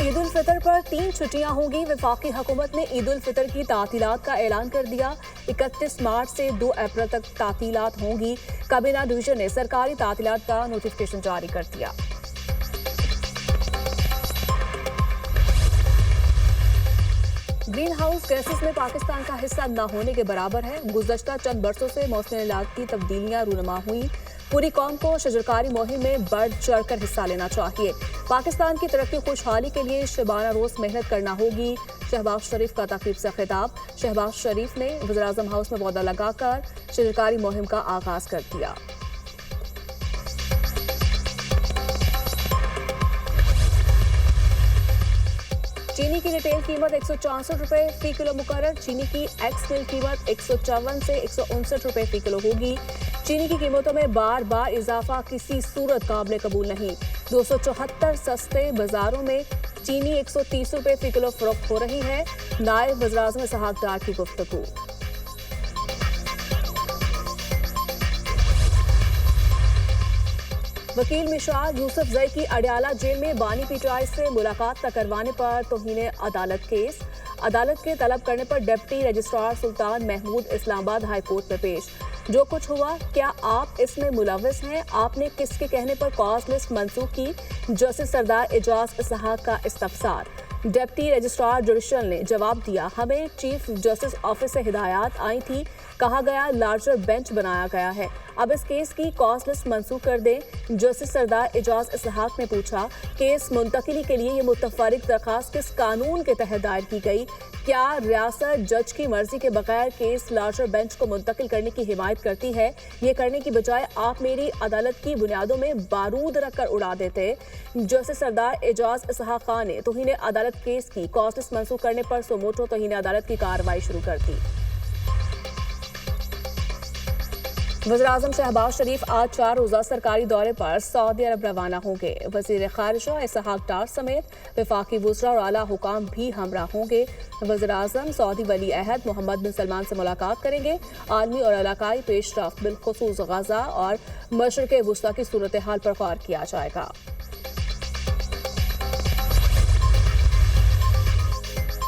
ईद उल फितर पर 3 छुट्टियां होंगी। वफाकी हुकूमत ने ईद उल फितर की तातीलात का ऐलान कर दिया। 31 मार्च से 2 अप्रैल तक तातीलात होंगी। काबीना डिवीजन ने सरकारी तातीलात का नोटिफिकेशन जारी कर दिया। ग्रीन हाउस गैसेस में पाकिस्तान का हिस्सा न होने के बराबर है। गुज़श्ता चंद बरसों से मौसम-ए-हालात की तब्दीलियां रूनुमा हुई। पूरी कौम को शजरकारी मुहिम में बढ़ चढ़कर हिस्सा लेना चाहिए। पाकिस्तान की तरक्की खुशहाली के लिए शबाना रोज मेहनत करना होगी। शहबाज शरीफ का तकरीब से खिताब। शहबाज शरीफ ने वज़ीर-ए-आज़म हाउस में पौधा लगाकर शजरकारी मुहिम का आगाज कर दिया। चीनी की रिटेल कीमत 164 रुपए फी किलो मुकर्रर। चीनी की एक्स मिल कीमत 154 से 159 रुपए फी किलो होगी। चीनी की कीमतों में बार बार इजाफा किसी सूरत काबिल कबूल नहीं। 274 सस्ते बाजारों में चीनी 130 रुपए फी किलो फरोख्त हो रही है। नायब वज़ीर-ए-आज़म इसहाक डार की गुफ्तगू। वकील मिशाल यूसुफजई की अडयाला जेल में बानी पीटीआई से मुलाकात न करवाने पर तौहीन अदालत केस। अदालत के तलब करने पर डिप्टी रजिस्ट्रार सुल्तान महमूद इस्लामाबाद हाई कोर्ट में पेश। जो कुछ हुआ, क्या आप इसमें मुलव्वस हैं? आपने किसके कहने पर कॉज लिस्ट मंसूख की? जस्टिस सरदार एजाज इसहाक का इस्तफसार। डिप्टी रजिस्ट्रार जुडिशल ने जवाब दिया, हमें चीफ जस्टिस ऑफिस से हिदायत आई थी। कहा गया लार्जर बेंच बनाया गया है। अब इस केस की कॉज लिस्ट मंसूख कर दें। जस्टिस सरदार एजाज इसहाक ने पूछा, केस मुंतकिली के लिए ये मुतफर्रिक दरखास्त किस कानून के तहत दायर की गई? क्या रियासत जज की मर्जी के बगैर केस लार्जर बेंच को मुंतकिल करने की हिमायत करती है? ये करने की बजाय आप मेरी अदालत की बुनियादों में बारूद रखकर उड़ा देते। जस्टिस सरदार एजाज इसहाक खान ने तौहीन अदालत केस की कॉज लिस्ट मंसूख करने पर सुमोटो तौहीन अदालत की कार्रवाई शुरू कर दी। वज़ीर-ए-आज़म शहबाज शरीफ आज 4 रोज़ा सरकारी दौरे पर सऊदी अरब रवाना होंगे। वज़ीर खारिजा इसहाक डार समेत वफाकी वुज़रा और आला हुकाम भी हमरा होंगे। वज़ीर-ए-आज़म सऊदी वली अहद मोहम्मद बिन सलमान से मुलाकात करेंगे। आलमी और इलाकाई पेशरफ्त बिलखुसूस गजा और मशरिक़ वुस्ता की सूरत हाल पर गौर किया जाएगा।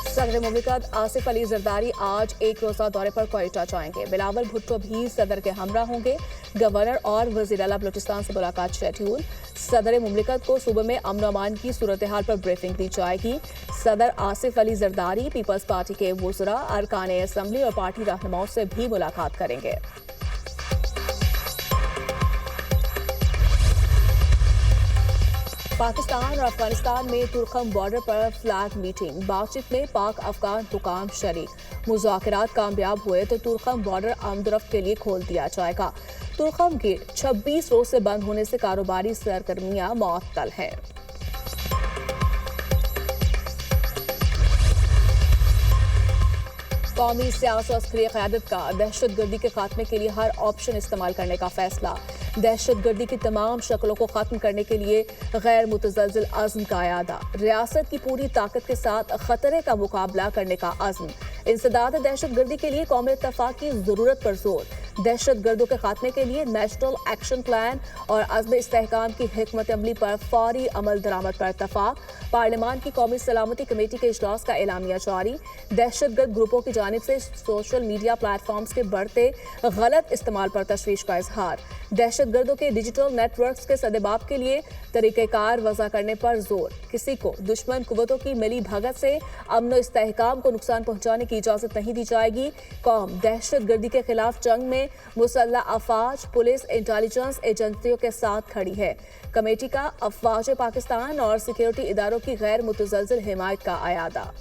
सदर मुमलिकत आसिफ अली जरदारी आज 1 रोज़ा दौरे पर क्वेटा जाएंगे। बिलावल भुट्टो भी सदर के हमरा होंगे। गवर्नर और वज़ीर आला बलूचिस्तान से मुलाकात शेड्यूल। सदर मुमलिकत को सूबे में अमन अमान की सूरत हाल पर ब्रीफिंग दी जाएगी। सदर आसिफ अली जरदारी पीपल्स पार्टी के वुज़रा, अरकान असम्बली और पार्टी रहनुमाओं से भी मुलाकात करेंगे। पाकिस्तान और अफगानिस्तान में तुर्कम बॉर्डर पर फ्लैग मीटिंग। बातचीत में पाक अफगान हुकाम शरीक। मुज़ाकरात कामयाब हुए तो तुर्कम बॉर्डर आमदरफ्त के लिए खोल दिया जाएगा। तुर्कम गेट 26 रोज से बंद होने से कारोबारी सरगर्मियां मुअत्तल हैं। कौमी सियासी अस्करी क़यादत का दहशतगर्दी के खात्मे के लिए हर ऑप्शन इस्तेमाल करने का फैसला। दहशतगर्दी की तमाम शक्लों को खत्म करने के लिए गैर मुतज़लज़िल अज़्म का इरादा। रियासत की पूरी ताकत के साथ खतरे का मुकाबला करने का अज़्म। इंसदाद दहशतगर्दी के लिए कौमी इत्तफ़ाक़ की ज़रूरत पर जोर। दहशतगर्दों के खात्मे के लिए नेशनल एक्शन प्लान और अज़्म इस्तेहकाम की हिकमत अमली पर फौरी अमल दरामद पर इत्तफ़ाक़। पार्लियामान की कौमी सलामती कमेटी के इजलास का एलामिया जारी। दहशतगर्द ग्रुपों की जानिब से सोशल मीडिया प्लेटफॉर्म्स के बढ़ते गलत इस्तेमाल पर तशवीश का इजहार। दहशतगर्दों के डिजिटल नेटवर्क्स के सदेबाब के लिए तरीक़ेकार वज़ा करने पर जोर। किसी को दुश्मन कुव्वतों की मिली भगत से अमन और इस्तेहकाम को नुकसान पहुंचाने की इजाज़त नहीं दी जाएगी। कौम दहशतगर्दी के खिलाफ जंग में मुसल्लह अफवाज, पुलिस, इंटेलिजेंस एजेंसियों के साथ खड़ी है। कमेटी का अफवाज पाकिस्तान और सिक्योरिटी इदारों की गैर मुतज़लज़िल हिमायत का आयादा।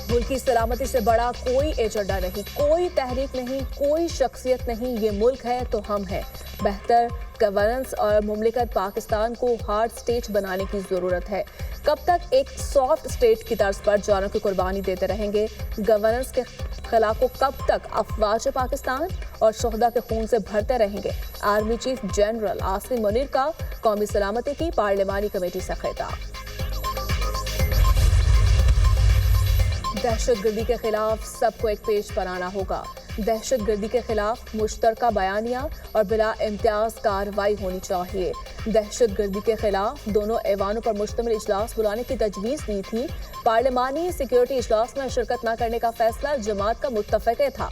मुल्क की सलामती से बड़ा कोई एजेंडा नहीं, कोई तहरीक नहीं, कोई शख्सियत नहीं। ये मुल्क है तो हम हैं। बेहतर गवर्नेंस और मुमलिकत पाकिस्तान को हार्ड स्टेट बनाने की ज़रूरत है। कब तक एक सॉफ्ट स्टेट की तर्ज पर जानों की कुर्बानी देते रहेंगे? गवर्नेंस के खिलाफ को कब तक अफवाज पाकिस्तान और शोहदा के खून से भरते रहेंगे? Army chief general Asim Munir का कौमी सलामती की पार्लियामानी कमेटी से खिताब। दहशतगर्दी के खिलाफ सबको एक पेज पर आना होगा। दहशतगर्दी के खिलाफ मुश्तरका बयानिया और बिला इम्तियाज कार्रवाई होनी चाहिए। दहशतगर्दी के खिलाफ दोनों ऐवानों पर मुश्तमिल इजलास बुलाने की तजवीज़ दी थी। पार्लिमानी सिक्योरिटी इजलास में शिरकत न करने का फैसला जमात का मुत्तफ़क़ था।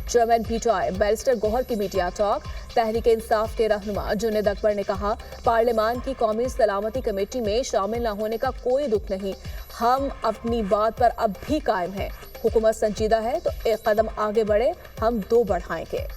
चेयरमैन पीटीआई बैरिस्टर गौहर की मीडिया टॉक। तहरीक इंसाफ के रहनुमा जुनेद अकबर ने कहा, पार्लियामान की कौमी सलामती कमेटी में शामिल न होने का कोई दुख नहीं, हम अपनी बात पर अब भी कायम हैं। हुकूमत संजीदा है तो एक कदम आगे बढ़े, हम दो बढ़ाएंगे।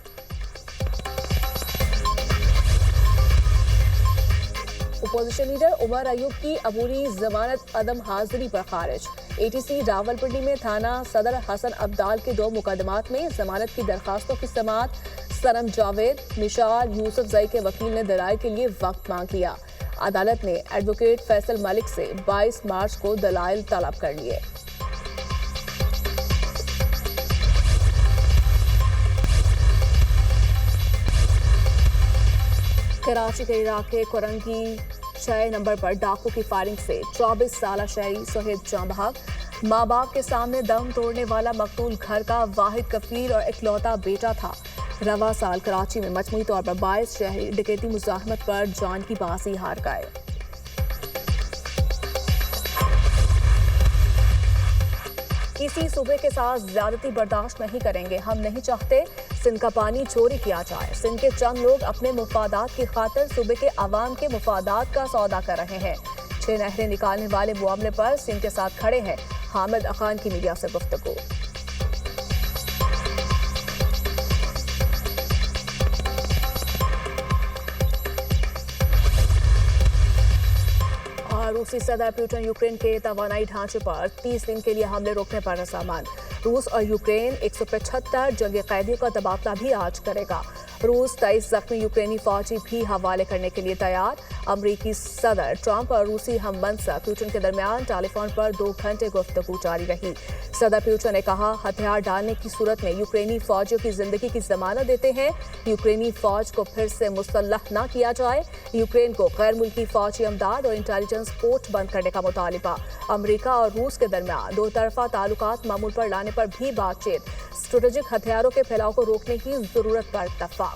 अपोजिशन लीडर उमर अयूब की अबूरी जमानत अदम हाजिरी पर खारिज। एटीसी रावलपिंडी में थाना सदर हसन अब्दाल के 2 मुकदमात में जमानत की दरखास्तों की समाअत। सनम जावेद, निशार यूसुफ जई के वकील ने दलाइल के लिए वक्त मांग लिया। अदालत ने एडवोकेट फैसल मलिक से 22 मार्च को दलाइल तलब कर लिए। कराची के इलाके कोरंगी 6 नंबर पर डाकू की फायरिंग से 24 साला शहरी सुहेब जाँ बहक। माँ बाप के सामने दम तोड़ने वाला मकतूल घर का वाहिद कफील और इकलौता बेटा था। रवा साल कराची में मजमूई तौर पर 22 शहरी डकैती मुजाहमत पर जान की बाजी हार गए। किसी सूबे के साथ ज्यादती बर्दाश्त नहीं करेंगे। हम नहीं चाहते सिंध का पानी चोरी किया जाए। सिंध के चंद लोग अपने मुफादात की खातिर सूबे के अवाम के मुफादात का सौदा कर रहे हैं। 6 नहरें निकालने वाले मामले पर सिंध के साथ खड़े हैं। हामिद अखान की मीडिया से गुफ्तगू। रूसी सदर पुतिन यूक्रेन के तवानाई ढांचे पर 30 दिन के लिए हमले रोकने पर रजामंद। रूस और यूक्रेन 175 जंगी कैदियों का तबादला भी आज करेगा। रूस 23 जख्मी यूक्रेनी फौजी भी हवाले करने के लिए तैयार। अमरीकी सदर ट्रंप और रूसी हममंसब पुतिन के दरमियान टेलीफोन पर 2 घंटे गुफ्तगू जारी रही। सदर पुतिन ने कहा, हथियार डालने की सूरत में यूक्रेनी फौजियों की जिंदगी की जमानत देते हैं। यूक्रेनी फौज को फिर से मुसल्लह न किया जाए। यूक्रेन को गैर मुल्की फौजी अमदाद और इंटेलिजेंस पोर्ट बंद करने का मुतालिबा। अमरीका और रूस के दरमियान 2 तरफा ताल्लुकात मामूल पर लाने पर भी बातचीत। स्ट्रेटेजिक हथियारों के फैलाव को रोकने की जरूरत पर इत्तफाक।